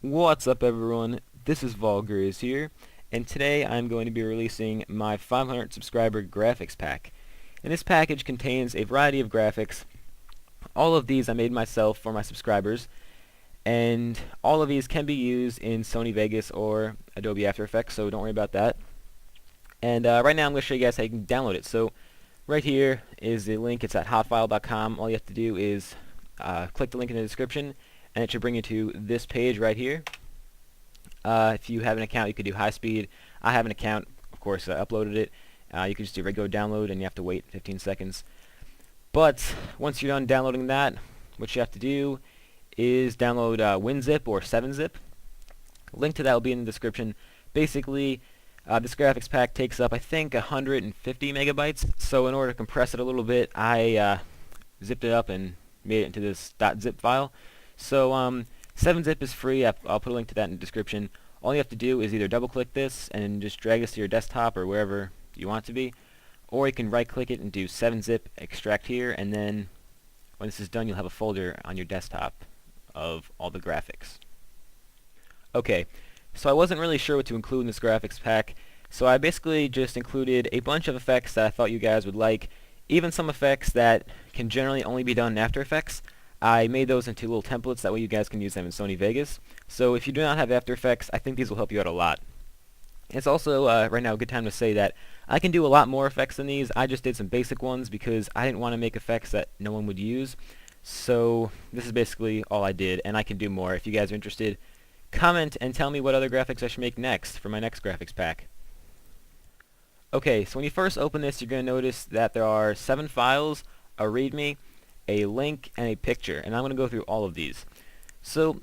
What's up everyone, this is Valgriz here, and today I'm going to be releasing my 500 subscriber graphics pack. And this package contains a variety of graphics. All of these I made myself for my subscribers, and all of these can be used in Sony Vegas or Adobe After Effects, so don't worry about that. And right now I'm going to show you guys how you can download it. So right here is the link. It's at hotfile.com. All you have to do is click the link in the description, and it should bring you to this page right here. If you have an account, you could do high speed. I have an account, of course, I uploaded it. You can just do regular download, and you have to wait 15 seconds. But once you're done downloading that, what you have to do is download WinZip or 7-zip. Link to that will be in the description. Basically, this graphics pack takes up, I think, 150 megabytes. So in order to compress it a little bit, I zipped it up and made it into this .zip file. So 7-zip is free. I'll put a link to that in the description. All you have to do is either double click this and just drag this to your desktop or wherever you want it to be, or you can right click it and do 7-zip extract here, and then when this is done you'll have a folder on your desktop of all the graphics. Okay, so I wasn't really sure what to include in this graphics pack, so I basically just included a bunch of effects that I thought you guys would like, even some effects that can generally only be done in After Effects. I made those into little templates, that way you guys can use them in Sony Vegas. So if you do not have After Effects, I think these will help you out a lot. It's also right now a good time to say that I can do a lot more effects than these. I just did some basic ones because I didn't want to make effects that no one would use. So this is basically all I did, and I can do more. If you guys are interested, comment and tell me what other graphics I should make next for my next graphics pack. Okay, so when you first open this, you're going to notice that there are 7 files, a README, a link, and a picture, and I'm going to go through all of these. So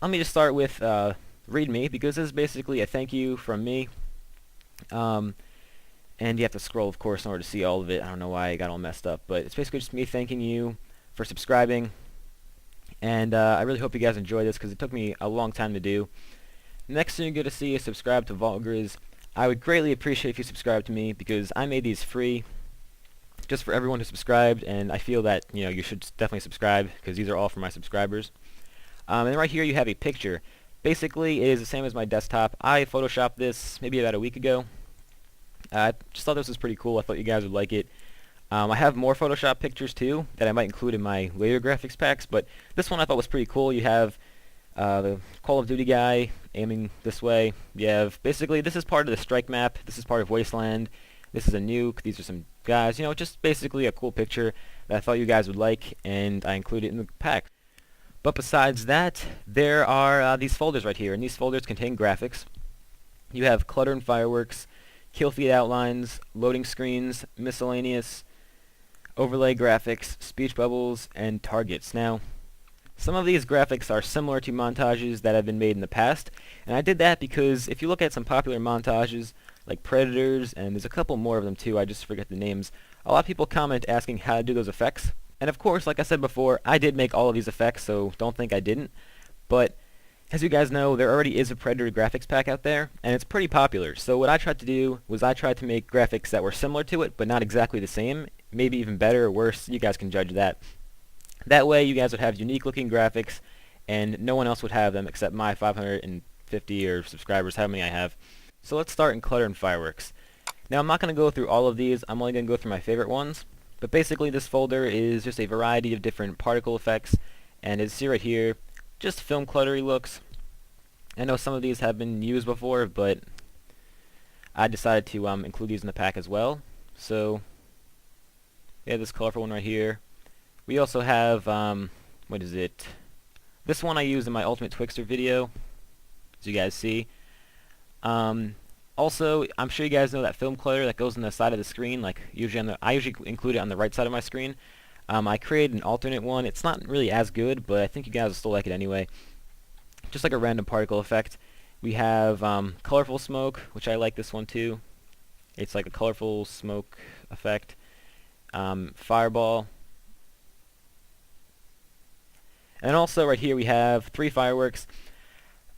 let me just start with README, because this is basically a thank you from me, and you have to scroll, of course, in order to see all of it. I don't know why I got all messed up, but it's basically just me thanking you for subscribing, and I really hope you guys enjoy this because it took me a long time to do. Next thing you're going to see is subscribe to Valgriz. I would greatly appreciate if you subscribe to me because I made these free just for everyone who subscribed, and I feel that you should definitely subscribe because these are all for my subscribers. And right here you have a picture. Basically, it is the same as my desktop. I photoshopped this maybe about a week ago. I just thought this was pretty cool. I thought you guys would like it. I have more Photoshop pictures too that I might include in my later graphics packs, but this one I thought was pretty cool. You have the Call of Duty guy aiming this way. You have, basically, this is part of the strike map. This is part of Wasteland. This is a nuke. These are some guys. Just basically a cool picture that I thought you guys would like, and I included it in the pack. But besides that, there are these folders right here, and these folders contain graphics. You have clutter and fireworks, kill feed outlines, loading screens, miscellaneous, overlay graphics, speech bubbles, and targets. Now, some of these graphics are similar to montages that have been made in the past, and I did that because if you look at some popular montages, like Predators, and there's a couple more of them too, I just forget the names, a lot of people comment asking how to do those effects. And of course, like I said before, I did make all of these effects, so don't think I didn't. But as you guys know, there already is a Predator graphics pack out there, and it's pretty popular. So what I tried to do was I tried to make graphics that were similar to it, but not exactly the same. Maybe even better or worse, you guys can judge that. That way you guys would have unique looking graphics, and no one else would have them except my 550 or subscribers, how many I have. So let's start in clutter and fireworks. Now I'm not going to go through all of these, I'm only going to go through my favorite ones. But basically this folder is just a variety of different particle effects, and as you see right here, just film cluttery looks. I know some of these have been used before, but I decided to include these in the pack as well. So we have this colorful one right here. We also have, what is it? This one I used in my Ultimate Twixter video, as you guys see. Also, I'm sure you guys know that film clutter that goes on the side of the screen. Like I usually include it on the right side of my screen. I created an alternate one. It's not really as good, but I think you guys will still like it anyway. Just like a random particle effect. We have colorful smoke, which I like this one too. It's like a colorful smoke effect. Fireball. And also right here we have 3 fireworks.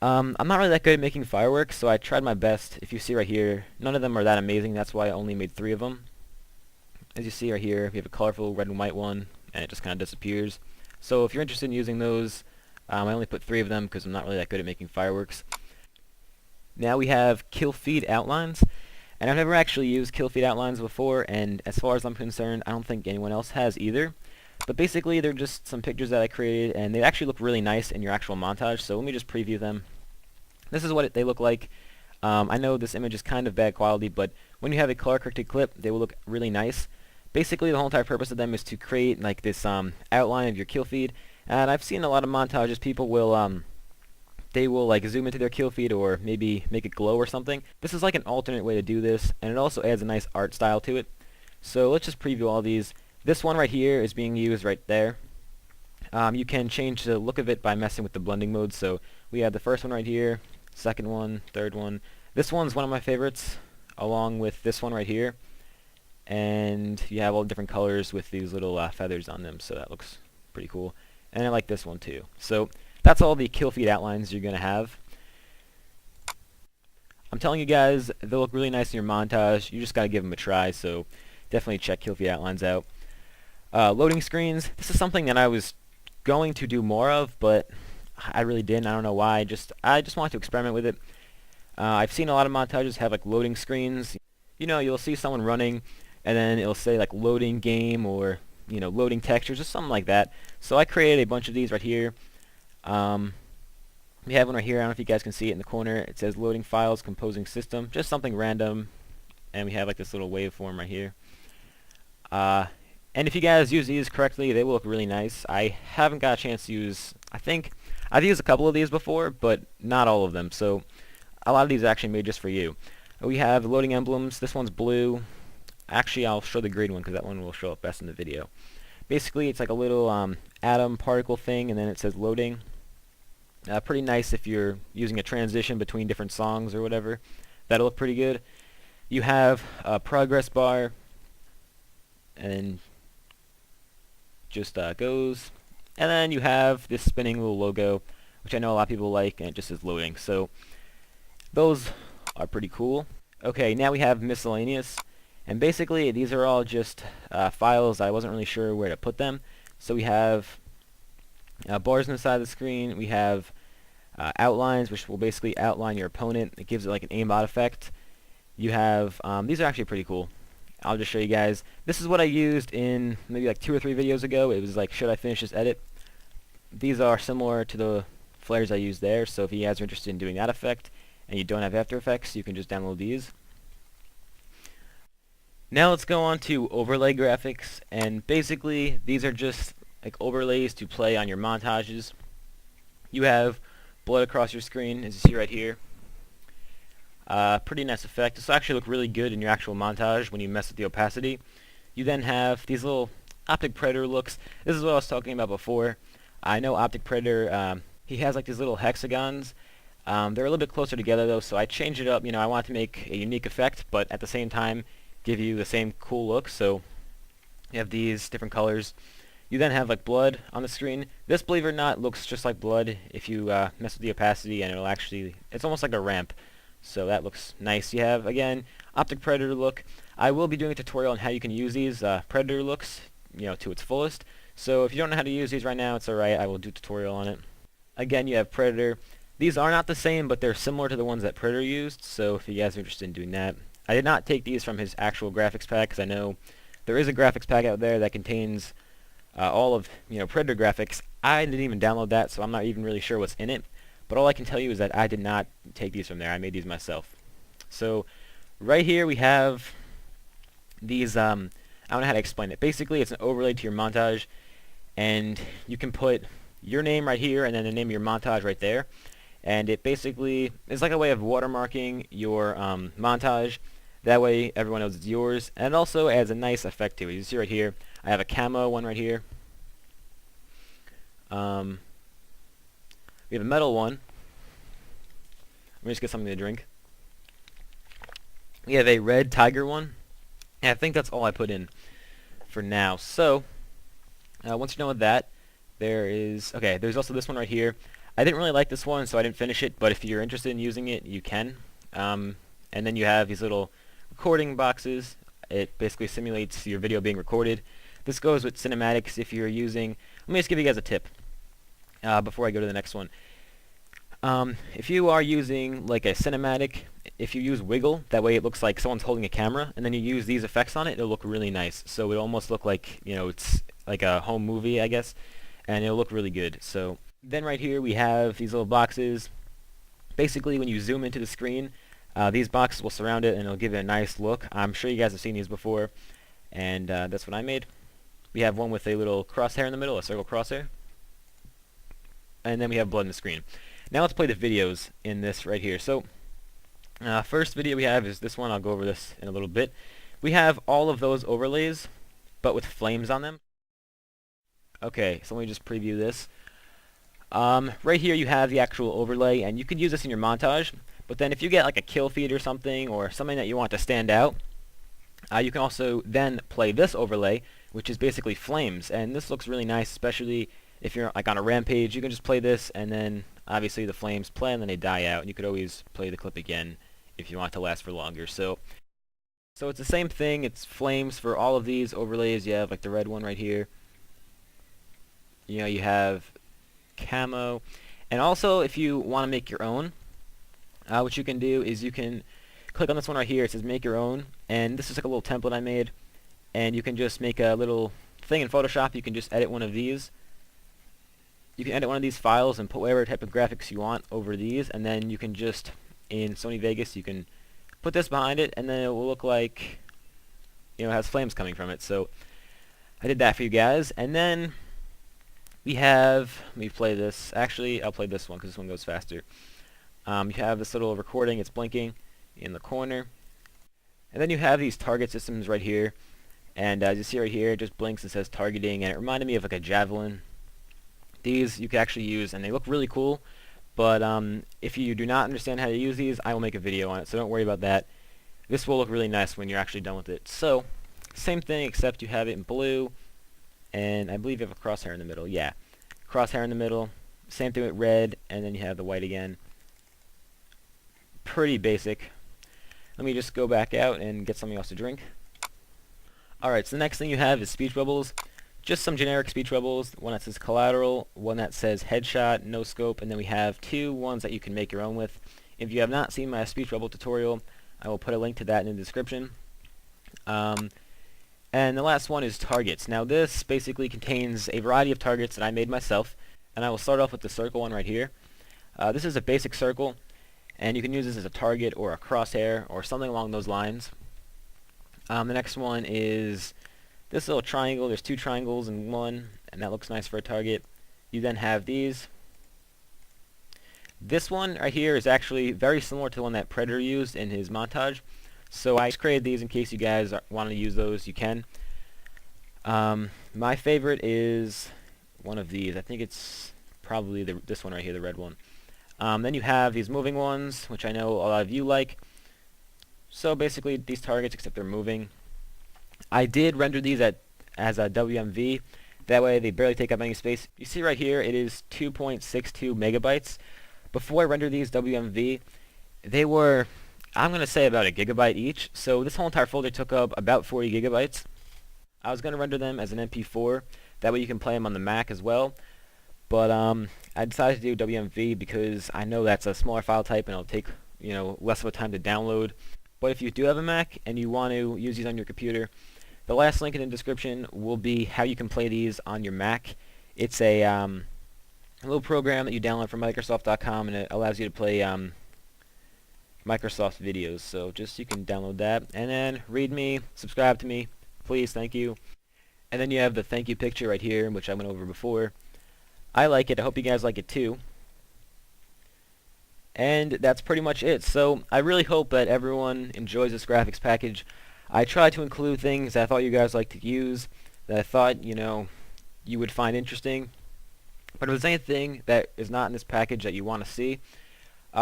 I'm not really that good at making fireworks, so I tried my best. If you see right here, none of them are that amazing. That's why I only made 3 of them. As you see right here, we have a colorful red and white one, and it just kind of disappears. So if you're interested in using those, I only put 3 of them because I'm not really that good at making fireworks. Now we have kill feed outlines, and I've never actually used kill feed outlines before, and as far as I'm concerned, I don't think anyone else has either. But basically, they're just some pictures that I created, and they actually look really nice in your actual montage, so let me just preview them. This is what they look like. I know this image is kind of bad quality, but when you have a color-corrected clip, they will look really nice. Basically, the whole entire purpose of them is to create like this outline of your kill feed, and I've seen a lot of montages, people will they will like zoom into their kill feed or maybe make it glow or something. This is like an alternate way to do this, and it also adds a nice art style to it. So let's just preview all these. This one right here is being used right there. You can change the look of it by messing with the blending mode. So we have the first one right here, second one, third one. This one's one of my favorites, along with this one right here. And you have all different colors with these little feathers on them, so that looks pretty cool. And I like this one too. So that's all the kill feed outlines you're going to have. I'm telling you guys, they'll look really nice in your montage. You just got to give them a try, so definitely check kill feed outlines out. Loading screens, this is something that I was going to do more of, but I really didn't. I don't know why. I just wanted to experiment with it. I've seen a lot of montages have like loading screens. You know, you'll see someone running, and then it'll say like loading game or loading textures or something like that. So I created a bunch of these right here. We have one right here. I don't know if you guys can see it in the corner. It says loading files, composing system, just something random. And we have like this little waveform right here. And if you guys use these correctly, they will look really nice. I haven't got a chance to use, I think, I've used a couple of these before, but not all of them. So a lot of these are actually made just for you. We have loading emblems. This one's blue. Actually, I'll show the green one because that one will show up best in the video. Basically, it's like a little atom particle thing, and then it says loading. Pretty nice if you're using a transition between different songs or whatever. That'll look pretty good. You have a progress bar, and just goes. And then you have this spinning little logo, which I know a lot of people like, and it just says loading. So those are pretty cool. Okay, now we have miscellaneous. And basically, these are all just files. I wasn't really sure where to put them. So we have bars on the side of the screen. We have outlines, which will basically outline your opponent. It gives it like an aimbot effect. You have, these are actually pretty cool. I'll just show you guys. This is what I used in maybe like 2 or 3 videos ago. It was like, should I finish this edit? These are similar to the flares I used there. So if you guys are interested in doing that effect and you don't have After Effects, you can just download these. Now let's go on to overlay graphics, and basically these are just like overlays to play on your montages. You have blood across your screen, as you see right here. Pretty nice effect. This will actually look really good in your actual montage when you mess with the opacity. You then have these little Optic Predator looks. This is what I was talking about before. I know Optic Predator, he has like these little hexagons. They're a little bit closer together though, so I changed it up. I wanted to make a unique effect, but at the same time give you the same cool look. So you have these different colors. You then have like blood on the screen. This, believe it or not, looks just like blood if you mess with the opacity, and it'll actually, it's almost like a ramp. So that looks nice. You have, again, Optic Predator look. I will be doing a tutorial on how you can use these Predator looks, to its fullest. So if you don't know how to use these right now, it's alright. I will do a tutorial on it. Again, you have Predator. These are not the same, but they're similar to the ones that Predator used. So if you guys are interested in doing that. I did not take these from his actual graphics pack, because I know there is a graphics pack out there that contains all of Predator graphics. I didn't even download that, so I'm not even really sure what's in it. But all I can tell you is that I did not take these from there. I made these myself. So right here we have these, I don't know how to explain it. Basically, it's an overlay to your montage, and you can put your name right here and then the name of your montage right there. And it basically is like a way of watermarking your montage. That way everyone knows it's yours. And it also adds a nice effect to it. You see right here, I have a camo one right here. We have a metal one. Let me just get something to drink. We have a red tiger one. And I think that's all I put in for now. So, once you're done with that, there's also this one right here. I didn't really like this one, so I didn't finish it, but if you're interested in using it, you can. And then you have these little recording boxes. It basically simulates your video being recorded. This goes with cinematics if you're using... Let me just give you guys a tip. before I go to the next one. If you are using like a cinematic, if you use wiggle, that way it looks like someone's holding a camera, and then you use these effects on it, it'll look really nice. So it'll almost look like, it's like a home movie, I guess, and it'll look really good. So then right here we have these little boxes. Basically, when you zoom into the screen, these boxes will surround it, and it'll give it a nice look. I'm sure you guys have seen these before, and that's what I made. We have one with a little crosshair in the middle, a circle crosshair, and then we have blood in the screen. Now let's play the videos in this right here. So first video we have is this one. I'll go over this in a little bit. We have all of those overlays, but with flames on them. Okay, so let me just preview this. Right here you have the actual overlay, and you could use this in your montage, but then if you get like a kill feed or something, or something that you want to stand out, you can also then play this overlay, which is basically flames, and this looks really nice, especially if you're like on a rampage. You can just play this, and then obviously the flames play, and then they die out, and you could always play the clip again if you want it to last for longer. So it's the same thing. It's flames for all of these overlays. You have like the red one right here. You have camo, and also if you want to make your own, what you can do is you can click on this one right here. It says make your own, and this is like a little template I made, and you can just make a little thing in Photoshop. You can just edit one of these. You can edit one of these files and put whatever type of graphics you want over these, and then you can just, in Sony Vegas, you can put this behind it, and then it will look like, it has flames coming from it. So I did that for you guys, and then we have, let me play this. Actually, I'll play this one because this one goes faster. You have this little recording. It's blinking in the corner, and then you have these target systems right here, and as you see right here, it just blinks and says targeting, and it reminded me of like a javelin. These you can actually use, and they look really cool, but if you do not understand how to use these, I will make a video on it, so don't worry about that. This will look really nice when you're actually done with it. So same thing, except you have it in blue, and I believe you have a crosshair in the middle. Yeah, crosshair in the middle. Same thing with red, and then you have the white again. Pretty basic. Let me just go back out and get something else to drink. Alright, so the next thing you have is speech bubbles. Just some generic speech bubbles, one that says collateral, one that says headshot, no scope, and then we have two ones that you can make your own with. If you have not seen my speech bubble tutorial, I will put a link to that in the description. And the last one is targets. Now this basically contains a variety of targets that I made myself, and I will start off with the circle one right here. This is a basic circle, and you can use this as a target or a crosshair or something along those lines. The next one is this little triangle. There's two triangles in one, and that looks nice for a target. You then have these. This one right here is actually very similar to the one that Predator used in his montage. So I just created these in case you guys want to use those. You can. My favorite is one of these. I think it's probably this one right here, the red one. Then you have these moving ones, which I know a lot of you like. So basically these targets, except they're moving. I did render these as a WMV. That way they barely take up any space. You see right here, it is 2.62 megabytes. Before I rendered these WMV, they were, I'm going to say, about a gigabyte each. So this whole entire folder took up about 40 gigabytes. I was going to render them as an MP4. That way you can play them on the Mac as well. But I decided to do WMV because I know that's a smaller file type and it'll take less of a time to download. But if you do have a Mac and you want to use these on your computer, the last link in the description will be how you can play these on your Mac. It's a little program that you download from Microsoft.com, and it allows you to play Microsoft videos. So you can download that, and then read me, subscribe to me, please, thank you. And then you have the thank you picture right here, which I went over before. I like it. I hope you guys like it too. And that's pretty much it. So I really hope that everyone enjoys this graphics package. I tried to include things that I thought you guys like to use, that I thought, you would find interesting. But if there's anything that is not in this package that you want to see,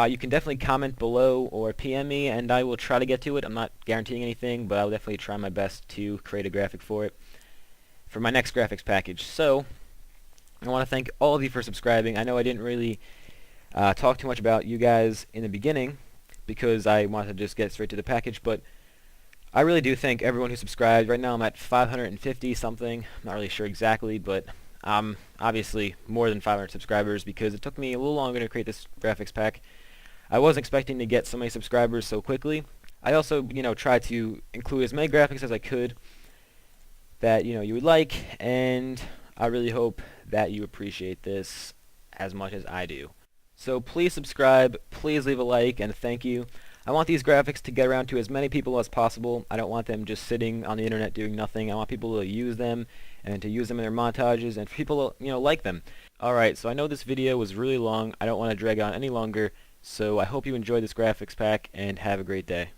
you can definitely comment below or PM me, and I will try to get to it. I'm not guaranteeing anything, but I'll definitely try my best to create a graphic for it for my next graphics package. So I want to thank all of you for subscribing. I know I didn't really talk too much about you guys in the beginning because I wanted to just get straight to the package, but I really do thank everyone who subscribed. Right now I'm at 550 something. I'm not really sure exactly, but Obviously more than 500 subscribers because it took me a little longer to create this graphics pack. I wasn't expecting to get so many subscribers so quickly. I also, tried to include as many graphics as I could that, you would like, and I really hope that you appreciate this as much as I do. So please subscribe, please leave a like, and thank you. I want these graphics to get around to as many people as possible. I don't want them just sitting on the internet doing nothing. I want people to use them and to use them in their montages and for people to, like them. Alright, so I know this video was really long. I don't want to drag on any longer. So I hope you enjoyed this graphics pack and have a great day.